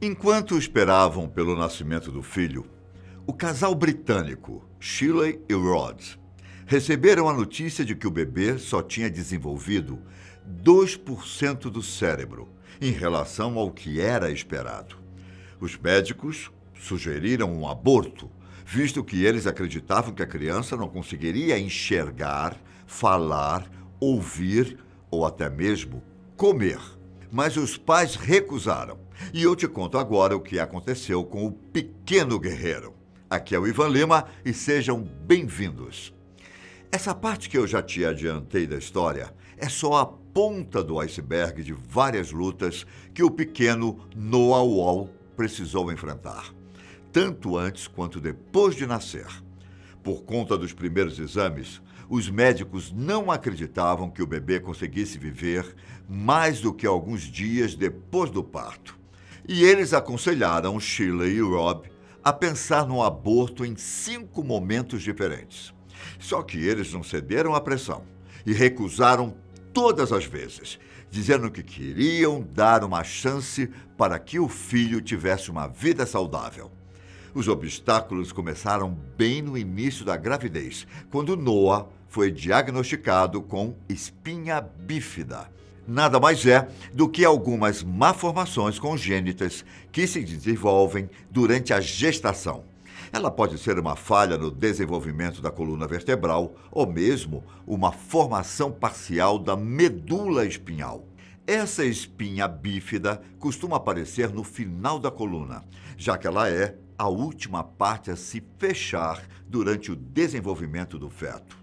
Enquanto esperavam pelo nascimento do filho, o casal britânico, Shirley e Rod, receberam a notícia de que o bebê só tinha desenvolvido 2% do cérebro em relação ao que era esperado. Os médicos sugeriram um aborto, visto que eles acreditavam que a criança não conseguiria enxergar, falar, ouvir ou até mesmo comer. Mas os pais recusaram. E eu te conto agora o que aconteceu com o pequeno guerreiro. Aqui é o Ivan Lima e sejam bem-vindos. Essa parte que eu já te adiantei da história é só a ponta do iceberg de várias lutas que o pequeno Noah Wall precisou enfrentar, tanto antes quanto depois de nascer. Por conta dos primeiros exames, os médicos não acreditavam que o bebê conseguisse viver mais do que alguns dias depois do parto. E eles aconselharam Shirley e Rob a pensar no aborto em 5 momentos diferentes. Só que eles não cederam à pressão e recusaram todas as vezes, dizendo que queriam dar uma chance para que o filho tivesse uma vida saudável. Os obstáculos começaram bem no início da gravidez, quando Noah foi diagnosticado com espinha bífida. Nada mais é do que algumas malformações congênitas que se desenvolvem durante a gestação. Ela pode ser uma falha no desenvolvimento da coluna vertebral ou mesmo uma formação parcial da medula espinhal. Essa espinha bífida costuma aparecer no final da coluna, já que ela é a última parte a se fechar durante o desenvolvimento do feto.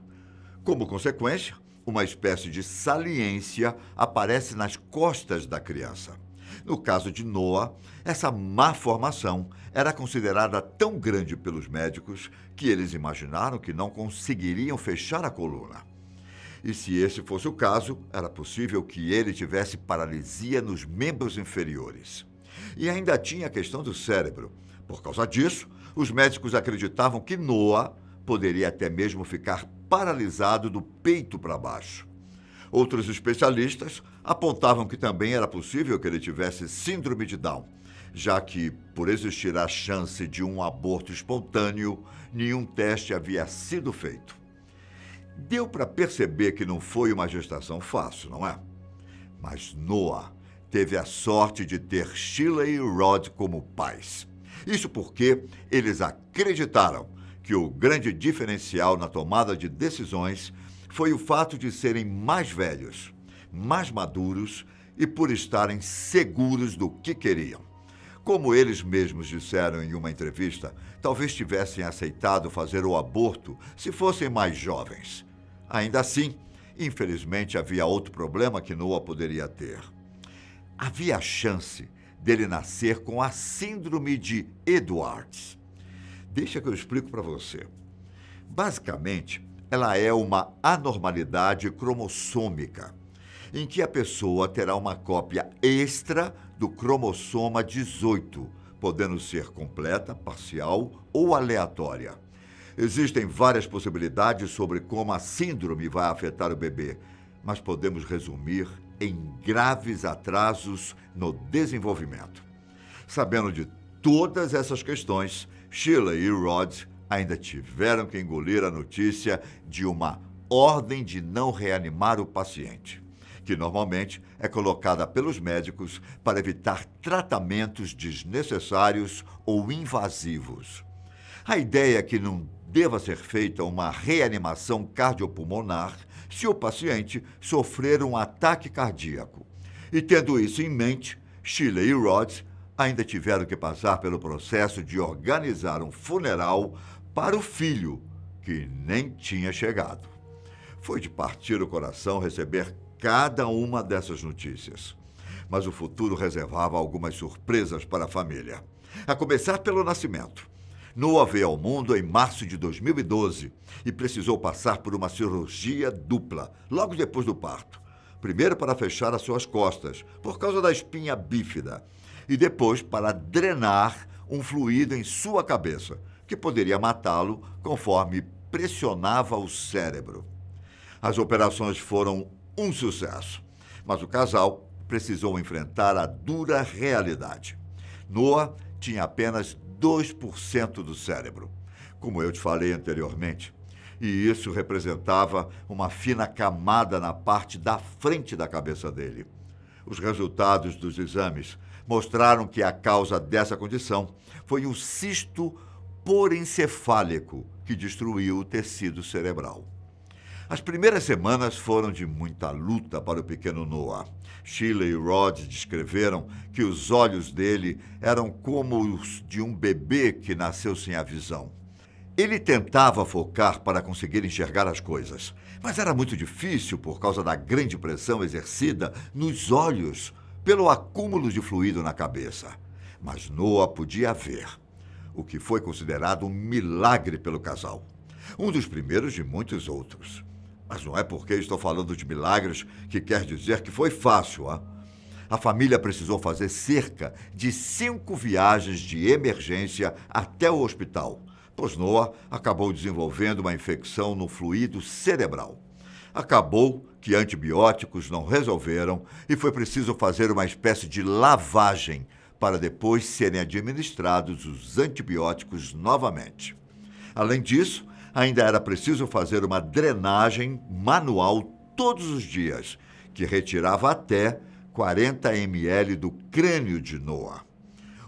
Como consequência, uma espécie de saliência aparece nas costas da criança. No caso de Noah, essa má formação era considerada tão grande pelos médicos que eles imaginaram que não conseguiriam fechar a coluna. E se esse fosse o caso, era possível que ele tivesse paralisia nos membros inferiores. E ainda tinha a questão do cérebro. Por causa disso, os médicos acreditavam que Noah poderia até mesmo ficar paralisado do peito para baixo. Outros especialistas apontavam que também era possível que ele tivesse síndrome de Down, já que, por existir a chance de um aborto espontâneo, nenhum teste havia sido feito. Deu para perceber que não foi uma gestação fácil, não é? Mas Noah teve a sorte de ter Shirley e Rod como pais. Isso porque eles acreditaram que o grande diferencial na tomada de decisões foi o fato de serem mais velhos, mais maduros e por estarem seguros do que queriam. Como eles mesmos disseram em uma entrevista, talvez tivessem aceitado fazer o aborto se fossem mais jovens. Ainda assim, infelizmente, havia outro problema que Noah poderia ter. Havia a chance dele nascer com a síndrome de Edwards. Deixa que eu explico para você. Basicamente, ela é uma anormalidade cromossômica, em que a pessoa terá uma cópia extra do cromossoma 18, podendo ser completa, parcial ou aleatória. Existem várias possibilidades sobre como a síndrome vai afetar o bebê, mas podemos resumir em graves atrasos no desenvolvimento. Sabendo de todas essas questões, Shirley e Rod ainda tiveram que engolir a notícia de uma ordem de não reanimar o paciente, que normalmente é colocada pelos médicos para evitar tratamentos desnecessários ou invasivos. A ideia é que não deva ser feita uma reanimação cardiopulmonar se o paciente sofrer um ataque cardíaco. E tendo isso em mente, Shirley e Rod ainda tiveram que passar pelo processo de organizar um funeral para o filho, que nem tinha chegado. Foi de partir o coração receber cada uma dessas notícias. Mas o futuro reservava algumas surpresas para a família. A começar pelo nascimento. Noah veio ao mundo em março de 2012 e precisou passar por uma cirurgia dupla, logo depois do parto. Primeiro para fechar as suas costas, por causa da espinha bífida, e depois para drenar um fluido em sua cabeça, que poderia matá-lo conforme pressionava o cérebro. As operações foram um sucesso, mas o casal precisou enfrentar a dura realidade. Noah tinha apenas 2% do cérebro, como eu te falei anteriormente, e isso representava uma fina camada na parte da frente da cabeça dele. Os resultados dos exames mostraram que a causa dessa condição foi um cisto porencefálico que destruiu o tecido cerebral. As primeiras semanas foram de muita luta para o pequeno Noah. Sheila e Rod descreveram que os olhos dele eram como os de um bebê que nasceu sem a visão. Ele tentava focar para conseguir enxergar as coisas, mas era muito difícil por causa da grande pressão exercida nos olhos pelo acúmulo de fluido na cabeça. Mas Noah podia ver, o que foi considerado um milagre pelo casal. Um dos primeiros de muitos outros. Mas não é porque estou falando de milagres que quer dizer que foi fácil, hein? A família precisou fazer cerca de 5 viagens de emergência até o hospital, pois Noah acabou desenvolvendo uma infecção no fluido cerebral. Acabou que antibióticos não resolveram e foi preciso fazer uma espécie de lavagem para depois serem administrados os antibióticos novamente. Além disso, ainda era preciso fazer uma drenagem manual todos os dias, que retirava até 40 ml do crânio de Noah.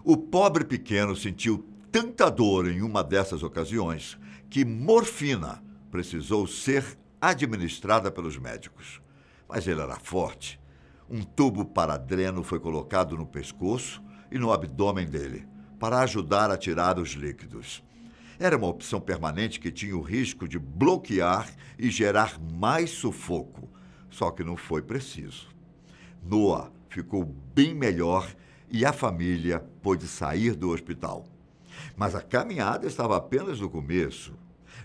O pobre pequeno sentiu tanta dor em uma dessas ocasiões que morfina precisou ser administrada pelos médicos. Mas ele era forte. Um tubo para dreno foi colocado no pescoço e no abdômen dele, para ajudar a tirar os líquidos. Era uma opção permanente que tinha o risco de bloquear e gerar mais sufoco, só que não foi preciso. Noah ficou bem melhor e a família pôde sair do hospital. Mas a caminhada estava apenas no começo.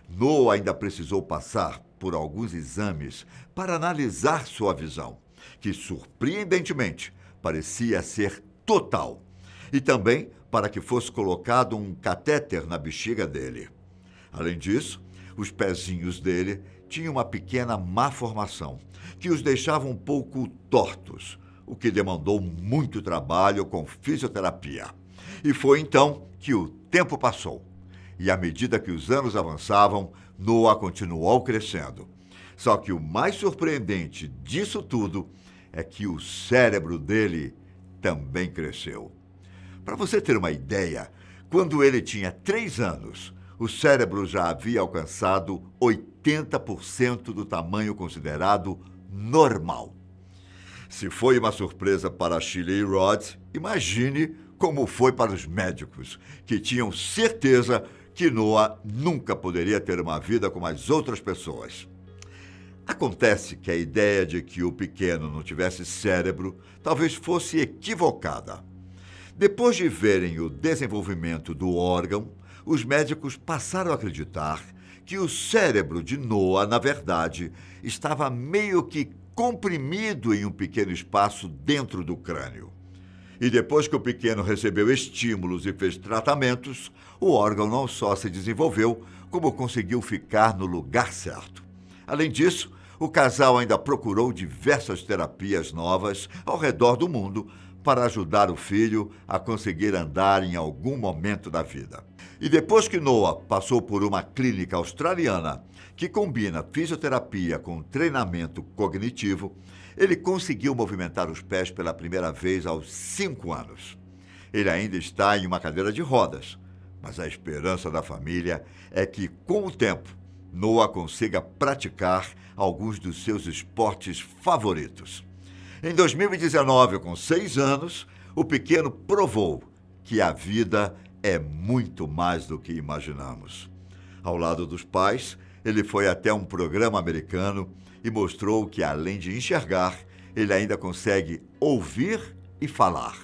Noah ainda precisou passar por alguns exames para analisar sua visão, que surpreendentemente parecia ser total, e também para que fosse colocado um catéter na bexiga dele. Além disso, os pezinhos dele tinham uma pequena má formação, que os deixava um pouco tortos, o que demandou muito trabalho com fisioterapia. E foi então que o tempo passou. E à medida que os anos avançavam, Noah continuou crescendo. Só que o mais surpreendente disso tudo é que o cérebro dele também cresceu. Para você ter uma ideia, quando ele tinha 3 anos, o cérebro já havia alcançado 80% do tamanho considerado normal. Se foi uma surpresa para Sheila e Rod, imagine como foi para os médicos, que tinham certeza que Noah nunca poderia ter uma vida como as outras pessoas. Acontece que a ideia de que o pequeno não tivesse cérebro talvez fosse equivocada. Depois de verem o desenvolvimento do órgão, os médicos passaram a acreditar que o cérebro de Noah, na verdade, estava meio que comprimido em um pequeno espaço dentro do crânio. E depois que o pequeno recebeu estímulos e fez tratamentos, o órgão não só se desenvolveu, como conseguiu ficar no lugar certo. Além disso, o casal ainda procurou diversas terapias novas ao redor do mundo para ajudar o filho a conseguir andar em algum momento da vida. E depois que Noah passou por uma clínica australiana que combina fisioterapia com treinamento cognitivo, ele conseguiu movimentar os pés pela primeira vez aos 5 anos. Ele ainda está em uma cadeira de rodas, mas a esperança da família é que, com o tempo, Noah consiga praticar alguns dos seus esportes favoritos. Em 2019, com 6 anos, o pequeno provou que a vida é muito mais do que imaginamos. Ao lado dos pais, ele foi até um programa americano e mostrou que, além de enxergar, ele ainda consegue ouvir e falar.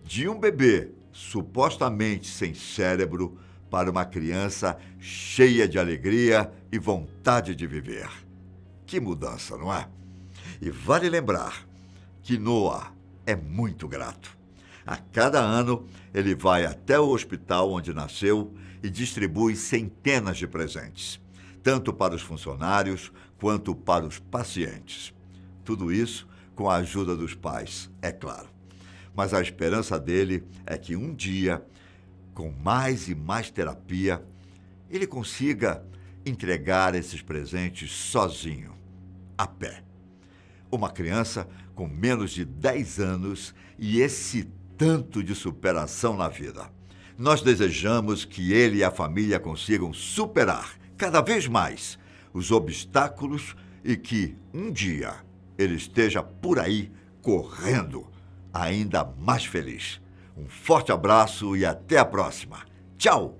De um bebê supostamente sem cérebro para uma criança cheia de alegria e vontade de viver. Que mudança, não é? E vale lembrar que Noah é muito grato. A cada ano, ele vai até o hospital onde nasceu e distribui centenas de presentes, tanto para os funcionários quanto para os pacientes. Tudo isso com a ajuda dos pais, é claro. Mas a esperança dele é que um dia, com mais e mais terapia, ele consiga entregar esses presentes sozinho, a pé. Uma criança com menos de 10 anos e esse tanto de superação na vida. Nós desejamos que ele e a família consigam superar cada vez mais os obstáculos e que um dia ele esteja por aí correndo ainda mais feliz. Um forte abraço e até a próxima. Tchau!